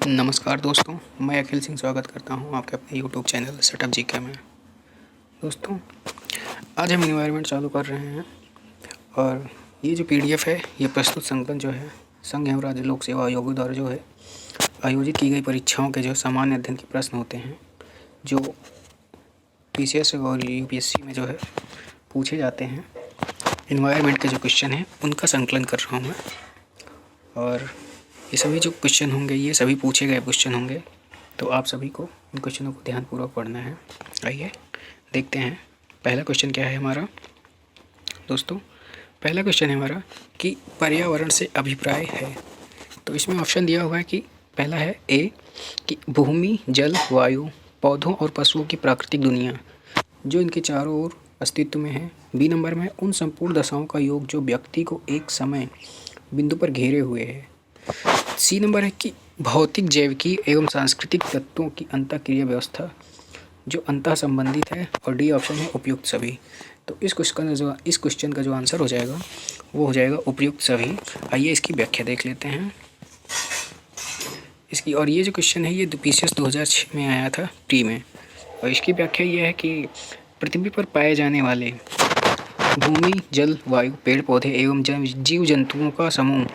नमस्कार दोस्तों, मैं अखिल सिंह स्वागत करता हूं आपके अपने यूट्यूब चैनल सेटअप जीके में। दोस्तों, आज हम एनवायरनमेंट चालू कर रहे हैं और ये जो पीडीएफ है ये प्रस्तुत संकलन जो है संघ एवं राज्य लोक सेवा आयोग द्वारा जो है आयोजित की गई परीक्षाओं के जो सामान्य अध्ययन के प्रश्न होते हैं जो पीसीएस और यूपीएससी में जो है पूछे जाते हैं, एनवायरनमेंट के जो क्वेश्चन हैं उनका संकलन कर रहा हूँ मैं। और ये सभी जो क्वेश्चन होंगे ये सभी पूछे गए क्वेश्चन होंगे, तो आप सभी को इन क्वेश्चनों को ध्यानपूर्वक पढ़ना है। आइए देखते हैं पहला क्वेश्चन क्या है हमारा। दोस्तों, पहला क्वेश्चन है हमारा कि पर्यावरण से अभिप्राय है। तो इसमें ऑप्शन दिया हुआ है कि पहला है ए कि भूमि, जल, वायु, पौधों और पशुओं की प्राकृतिक दुनिया जो इनके चारों ओर अस्तित्व में है। बी नंबर में उन संपूर्ण दशाओं का योग जो व्यक्ति को एक समय बिंदु पर घेरे हुए है। सी नंबर है कि भौतिक, जैविकी एवं सांस्कृतिक तत्वों की अंतःक्रिया व्यवस्था जो अंतः संबंधित है। और डी ऑप्शन है उपयुक्त सभी। तो इस क्वेश्चन का जो आंसर हो जाएगा वो हो जाएगा उपयुक्त सभी। आइए इसकी व्याख्या देख लेते हैं इसकी। और ये जो क्वेश्चन है ये पीसीएस 2006 में आया था प्री में। और इसकी व्याख्या ये है कि पृथ्वी पर पाए जाने वाले भूमि, जल, वायु, पेड़ पौधे एवं जीव जंतुओं का समूह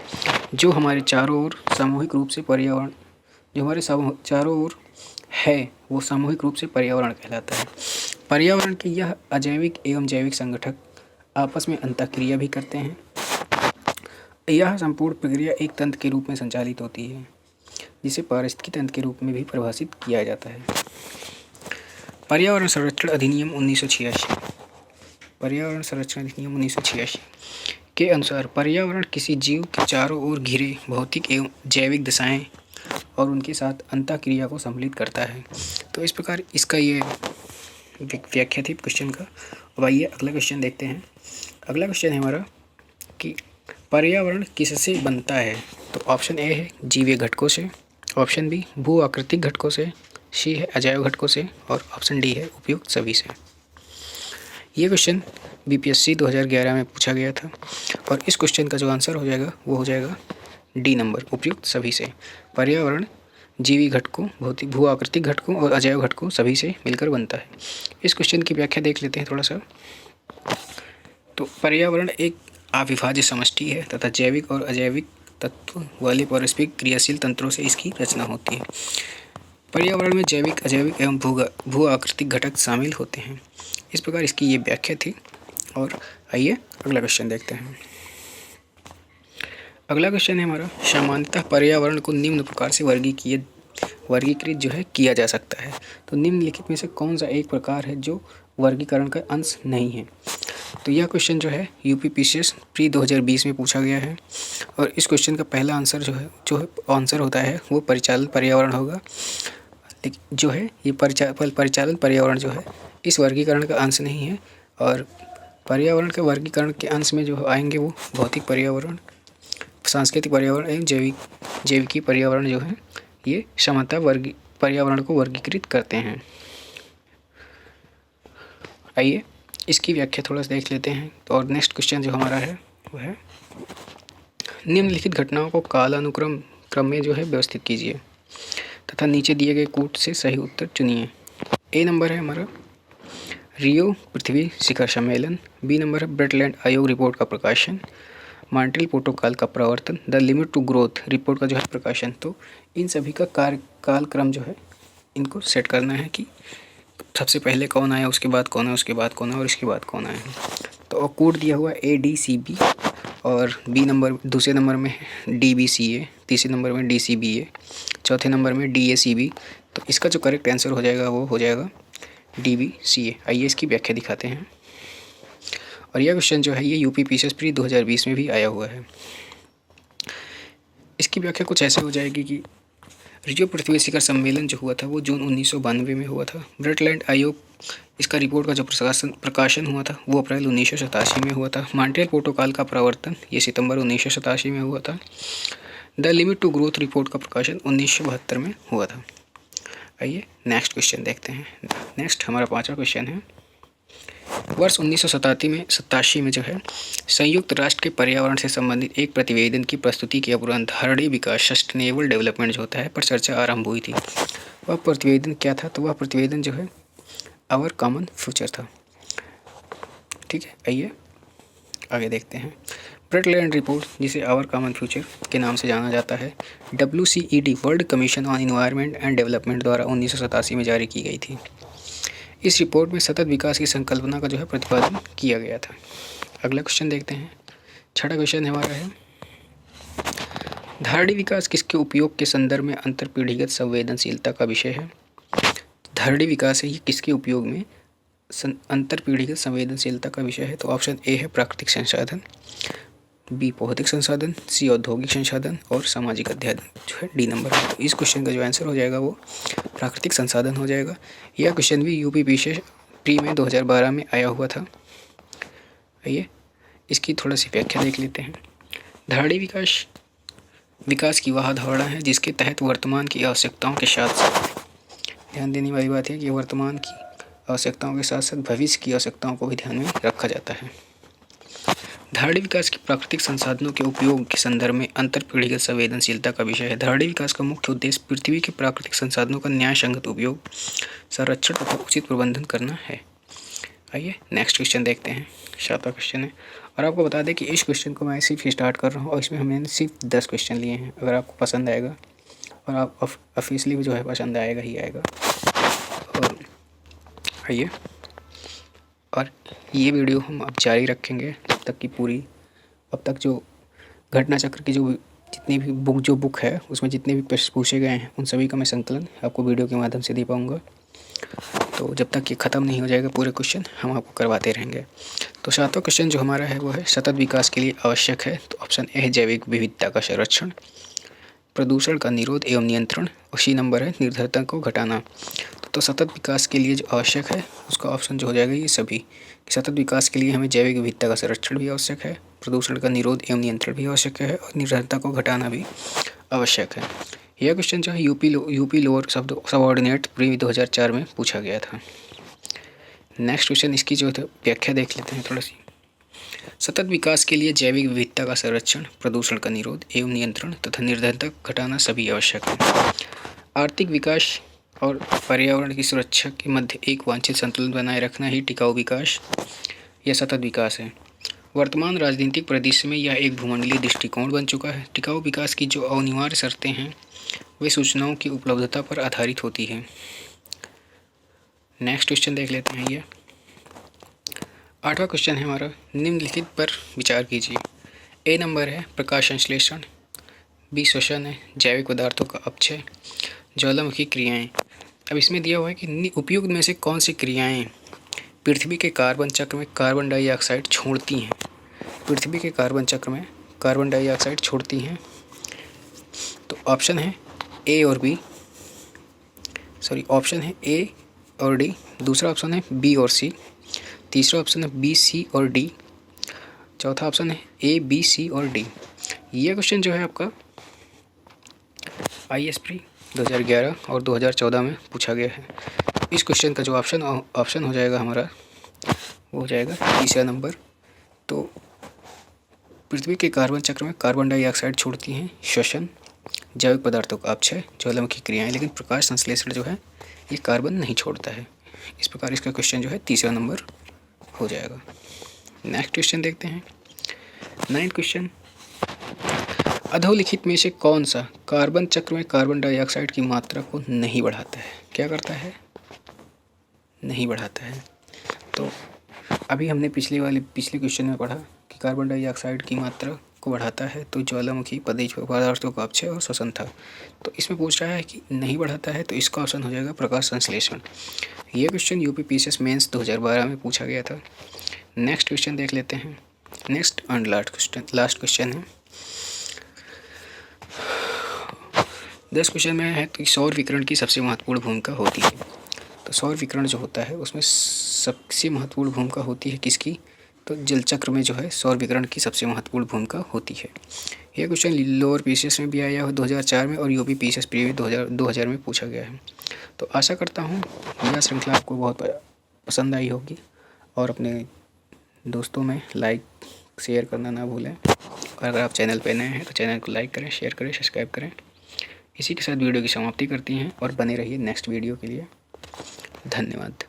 जो हमारे चारों ओर सामूहिक रूप से पर्यावरण जो हमारे चारों ओर है वो सामूहिक रूप से पर्यावरण कहलाता है। पर्यावरण के यह अजैविक एवं जैविक संगठक आपस में अंतःक्रिया भी करते हैं। यह संपूर्ण प्रक्रिया एक तंत्र के रूप में संचालित होती है जिसे पारिस्थितिकी तंत्र के रूप में भी परिभाषित किया जाता है। पर्यावरण संरक्षण अधिनियम 1986 पर्यावरण संरक्षण अधिनियम 1986 के अनुसार पर्यावरण किसी जीव के चारों ओर घिरे भौतिक एवं जैविक दशाएं और उनके साथ अंतःक्रिया को सम्मिलित करता है। तो इस प्रकार इसका ये व्याख्या थी क्वेश्चन का। अब आइए अगला क्वेश्चन देखते हैं। अगला क्वेश्चन है हमारा कि पर्यावरण किससे बनता है। तो ऑप्शन ए है जीवीय घटकों से, ऑप्शन बी भू आकृतिक घटकों से, सी है अजैव घटकों से और ऑप्शन डी है उपयुक्त सभी से। ये क्वेश्चन बीपीएससी 2011 में पूछा गया था और इस क्वेश्चन का जो आंसर हो जाएगा वो हो जाएगा डी नंबर उपयुक्त सभी से। पर्यावरण जीवी घटकों, भौतिक भू आकृतिक घटकों और अजैव घटकों सभी से मिलकर बनता है। इस क्वेश्चन की व्याख्या देख लेते हैं थोड़ा सा। तो पर्यावरण एक अविभाज्य समष्टि है तथा जैविक और अजैविक तत्व वाले पारस्परिक क्रियाशील तंत्रों से इसकी रचना होती है। पर्यावरण में जैविक, अजैविक एवं भू आकृतिक घटक शामिल होते हैं। इस प्रकार इसकी ये व्याख्या थी। और आइए अगला क्वेश्चन देखते हैं। अगला क्वेश्चन है हमारा सामान्यतः पर्यावरण को निम्न प्रकार से वर्गीकृत जो है किया जा सकता है। तो निम्नलिखित में से कौन सा एक प्रकार है जो वर्गीकरण का अंश नहीं है। तो यह क्वेश्चन जो है यूपी पीसीएस प्री 2020 में पूछा गया है और इस क्वेश्चन का पहला आंसर जो आंसर होता है वो परिचालन पर्यावरण होगा। जो है ये परिचालन पर्यावरण जो है इस वर्गीकरण का अंश नहीं है। और पर्यावरण के वर्गीकरण के अंश में जो आएंगे वो भौतिक पर्यावरण, सांस्कृतिक पर्यावरण एवं जैविकी पर्यावरण जो है ये सामान्यतः पर्यावरण को वर्गीकृत करते हैं। आइए इसकी व्याख्या थोड़ा सा देख लेते हैं। तो और नेक्स्ट क्वेश्चन जो हमारा है वो है निम्नलिखित घटनाओं को कालानुक्रम में जो है व्यवस्थित कीजिए तथा नीचे दिए गए कूट से सही उत्तर चुनिए। ए नंबर है हमारा रियो पृथ्वी शिखर सम्मेलन, बी नंबर है ब्रेटलैंड आयोग रिपोर्ट का प्रकाशन, मॉन्ट्रियल प्रोटोकॉल का प्रवर्तन, the limit to growth report का जो है प्रकाशन। तो इन सभी का कालक्रम जो है इनको सेट करना है कि सबसे पहले कौन आया, उसके बाद कौन है, उसके बाद कौन है और इसके बाद कौन आया। तो कोड दिया हुआ ADCB और बी नंबर दूसरे नंबर में DBCA, तीसरे नंबर में DCBA, चौथे नंबर में DACB। तो इसका जो करेक्ट आंसर हो जाएगा वो हो जाएगा DBCA। आइए इसकी व्याख्या दिखाते हैं। और यह क्वेश्चन जो है ये यूपी पीसीएस प्री 2020 में भी आया हुआ है। इसकी व्याख्या कुछ ऐसे हो जाएगी कि रियो पृथ्वी शिखर सम्मेलन जो हुआ था वो जून 1992 में हुआ था। ब्रेटलैंड आयोग इसका रिपोर्ट का जो प्रकाशन हुआ था वो अप्रैल 1987 में हुआ था। मॉन्ट्रियल प्रोटोकॉल का प्रवर्तन ये सितंबर 1987 में हुआ था। The limit to growth report का प्रकाशन 1972 में हुआ था। आइए नेक्स्ट क्वेश्चन देखते हैं। नेक्स्ट हमारा पांचवा क्वेश्चन है वर्ष 1987 में जो है संयुक्त राष्ट्र के पर्यावरण से संबंधित एक प्रतिवेदन की प्रस्तुति के उपरांत धारणीय विकास सस्टेनेबल डेवलपमेंट जो होता है पर चर्चा आरंभ हुई थी। वह प्रतिवेदन क्या था? तो वह प्रतिवेदन जो है आवर कॉमन फ्यूचर था। ठीक है, आइए आगे देखते हैं। ब्रटलैंड रिपोर्ट, जिसे आवर कॉमन फ्यूचर के नाम से जाना जाता है, WCED world commission on environment and development द्वारा 1987 में जारी की गई थी। इस रिपोर्ट में सतत विकास की संकल्पना का जो है प्रतिपादन किया गया था। अगला क्वेश्चन देखते हैं। छठा क्वेश्चन हमारा है, धारणीय विकास किसके उपयोग के संदर्भ में अंतरपीढ़ीगत संवेदनशीलता का विषय है? धारणीय विकास है, ये किसके उपयोग में अंतरपीढ़ीगत संवेदनशीलता का विषय है? तो ऑप्शन ए है प्राकृतिक संसाधन, बी भौतिक संसाधन, सी औद्योगिक संसाधन और सामाजिक अध्ययन जो है डी नंबर है। तो इस क्वेश्चन का जो आंसर हो जाएगा वो प्राकृतिक संसाधन हो जाएगा। यह क्वेश्चन भी यूपीपीएससी प्री में 2012 में आया हुआ था। आइए इसकी थोड़ा सी व्याख्या देख लेते हैं। धारणीय विकास की वह धारणा है जिसके तहत वर्तमान की आवश्यकताओं के साथ साथ, ध्यान देने वाली बात है कि वर्तमान की आवश्यकताओं के साथ साथ भविष्य की आवश्यकताओं को भी ध्यान में रखा जाता है। धारणीय विकास की प्राकृतिक संसाधनों के उपयोग के संदर्भ में अंतरपीढ़ीगत संवेदनशीलता का विषय है। धारणीय विकास का मुख्य उद्देश्य पृथ्वी के प्राकृतिक संसाधनों का न्याय संगत उपयोग, संरक्षण तथा उचित प्रबंधन करना है। आइए नेक्स्ट क्वेश्चन देखते हैं। सातवां क्वेश्चन है, और आपको बता दें कि इस क्वेश्चन को मैं सिर्फ स्टार्ट कर रहा हूँ और इसमें हमने सिर्फ 10 क्वेश्चन लिए हैं। अगर आपको पसंद आएगा और आप ऑफिशियली जो है पसंद आएगा ही आएगा। और आइए, और ये वीडियो हम अब जारी रखेंगे जब तक की पूरी, अब तक जो घटना चक्र की जो जितनी भी बुक है उसमें जितने भी प्रश्न पूछे गए हैं उन सभी का मैं संकलन आपको वीडियो के माध्यम से दे पाऊँगा। तो जब तक ये ख़त्म नहीं हो जाएगा पूरे क्वेश्चन हम आपको करवाते रहेंगे। तो सातवां क्वेश्चन जो हमारा है वो है सतत विकास के लिए आवश्यक है। तो ऑप्शन ए है जैविक विविधता का संरक्षण, प्रदूषण का निरोध एवं नियंत्रण, और सी नंबर है निर्भरता को घटाना। तो सतत विकास के लिए जो आवश्यक है उसका ऑप्शन जो हो जाएगा ये सभी। सतत विकास के लिए हमें जैविक विविधता का संरक्षण भी आवश्यक है, प्रदूषण का निरोध एवं नियंत्रण भी आवश्यक है और निर्भरता को घटाना भी आवश्यक है। यह क्वेश्चन जो है यूपी लोअर सबऑर्डिनेट प्री 2004 में पूछा गया था। नेक्स्ट क्वेश्चन, इसकी जो है व्याख्या देख लेते हैं थोड़ा सी। सतत विकास के लिए जैविक विविधता का संरक्षण, प्रदूषण का निरोध एवं नियंत्रण तथा निर्धनता घटाना सभी आवश्यक है। आर्थिक विकास और पर्यावरण की सुरक्षा के मध्य एक वांछित संतुलन बनाए रखना ही टिकाऊ विकास या सतत विकास है। वर्तमान राजनीतिक परिदृश्य में यह एक भूमंडलीय दृष्टिकोण बन चुका है। टिकाऊ विकास की जो अनिवार्य शर्तें हैं वे सूचनाओं की उपलब्धता पर आधारित होती है। नेक्स्ट क्वेश्चन देख लेते हैं। ये आठवां क्वेश्चन है हमारा, निम्नलिखित पर विचार कीजिए। ए नंबर है प्रकाश संश्लेषण, बी श्वसन है, जैविक पदार्थों का अपचय, ज्वालामुखी क्रियाएं। अब इसमें दिया हुआ है कि उपयुक्त में से कौन सी क्रियाएं पृथ्वी के कार्बन चक्र में कार्बन डाइऑक्साइड छोड़ती हैं। पृथ्वी के कार्बन चक्र में कार्बन डाइऑक्साइड छोड़ती हैं। तो ऑप्शन है ए और बी, सॉरी ऑप्शन है ए और डी, दूसरा ऑप्शन है बी और सी, तीसरा ऑप्शन है बी सी और डी, चौथा ऑप्शन है ए बी सी और डी। ये क्वेश्चन जो है आपका IAS प्री 2011 और 2014 में पूछा गया है। इस क्वेश्चन का जो ऑप्शन हो जाएगा हमारा वो हो जाएगा तीसरा नंबर। तो पृथ्वी के कार्बन चक्र में कार्बन डाइऑक्साइड छोड़ती हैं श्वसन, जैविक पदार्थों का अपचय, ज्वालामुखी क्रियाएं, लेकिन प्रकाश संश्लेषण जो है ये कार्बन नहीं छोड़ता है। इस प्रकार इसका क्वेश्चन जो है तीसरा नंबर हो जाएगा। नेक्स्ट क्वेश्चन देखते हैं। 9th क्वेश्चन, अधोलिखित में से कौन सा कार्बन चक्र में कार्बन डाइऑक्साइड की मात्रा को नहीं बढ़ाता है? क्या करता है? नहीं बढ़ाता है। तो अभी हमने पिछले क्वेश्चन में पढ़ा कि कार्बन डाइऑक्साइड की मात्रा को बढ़ाता है तो ज्वालामुखी पदार्थों का अपचय और श्वसन था। तो इसमें पूछ रहा है कि नहीं बढ़ाता है, तो इसका ऑप्शन हो जाएगा प्रकाश संश्लेषण। यह क्वेश्चन यूपीपीएससी मेंस 2012 में पूछा गया था। नेक्स्ट क्वेश्चन देख लेते हैं। नेक्स्ट एंड लास्ट क्वेश्चन है 10 क्वेश्चन में है तो सौर विकिरण की सबसे महत्वपूर्ण भूमिका होती है। तो सौर विकिरण जो होता है उसमें सबसे महत्वपूर्ण भूमिका होती है किसकी? तो जल चक्र में जो है सौर विकिरण की सबसे महत्वपूर्ण भूमिका होती है। यह क्वेश्चन लोअर पीसीएस में भी आया है 2004 में और यूपी पीसीएस प्री 2000 में पूछा गया है। तो आशा करता हूँ यह श्रृंखला आपको बहुत पसंद आई होगी। और अपने दोस्तों में लाइक शेयर करना ना भूलें। और अगर आप चैनल पे नए हैं तो चैनल को लाइक करें, शेयर करें, सब्सक्राइब करें। इसी के साथ वीडियो की समाप्ति करती हैं और बने रहिए नेक्स्ट वीडियो के लिए। धन्यवाद।